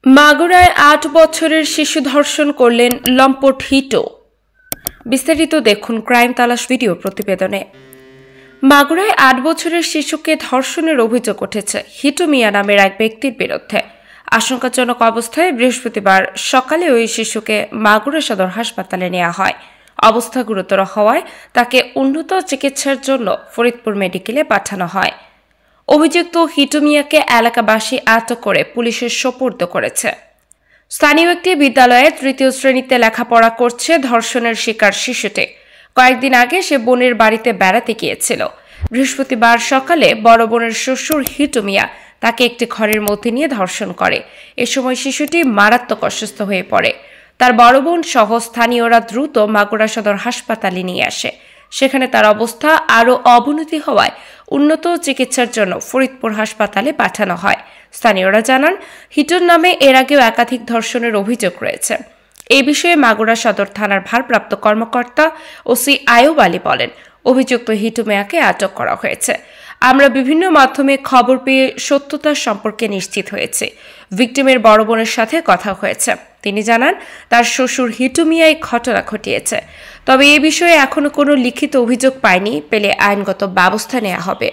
মাগুরায় ৮ বছরের শিশু ধর্ষণ করলেন লম্পট হিটো। বিস্তারিত দেখুন ক্রাইম তালাশ ভিডিও প্রতিবেদনে। মাগুরায় ৮ বছরের শিশুকে ধর্ষণের অভিযোগ উঠেছে হিটু মিয়া নামের এক ব্যক্তির বিরুদ্ধে। আশঙ্কাজনক অবস্থায় বৃহস্পতিবার সকালে ওই শিশুকে মাগুরা সদর হাসপাতালে নেওয়া হয়। অবস্থা গুরুতর হওয়ায় তাকে উন্নত চিকিৎসার জন্য ফরিদপুর মেডিকেলে পাঠানো হয়। অভিযুক্ত হিটু মিয়াকে এলাকাবাসী আটক করে পুলিশের সোপর্দ করেছে। স্থানীয় একটি বিদ্যালয়ে ৩য় শ্রেণীতে লেখাপড়া করছে ধর্ষণের শিকার শিশুটি। কয়েকদিন আগে সে বোনের বাড়িতে বেড়াতে গিয়েছিল। বৃহস্পতিবার সকালে বড় বোনের শ্বশুর হিটু মিয়া তাকে একটি ঘরের মধ্যে নিয়ে ধর্ষণ করে। এ সময় শিশুটি মারাত্মক অসুস্থ হয়ে পড়ে। তার বড় বোন সহ স্থানীয়রা দ্রুত মাগুরা সদর হাসপাতালে নিয়ে আসে। সেখানে তার অবস্থা আরও অবনতি হওয়ায় উন্নত চিকিৎসার জন্য ফরিদপুর হাসপাতালে পাঠানো হয়। স্থানীয়রা জানান, হিটুর নামে এর আগেও একাধিক ধর্ষণের অভিযোগ রয়েছে। এই বিষয়ে মাগুরা সদর থানার ভারপ্রাপ্ত কর্মকর্তা ওসি আয়ুব আলী বলেন, অভিযুক্ত হিটু মিয়াকে আটক করা হয়েছে। আমরা বিভিন্ন মাধ্যমে খবর পেয়ে সত্যতা সম্পর্কে নিশ্চিত হয়েছি। ভিকটিমের বড় বোনের সাথে কথা হয়েছে। তিনি জানান, তার শ্বশুর হিটু মিয়া এই ঘটনা ঘটিয়েছে। তবে এ বিষয়ে এখনো কোনো লিখিত অভিযোগ পায়নি। পেলে আইনগত ব্যবস্থা নেওয়া হবে।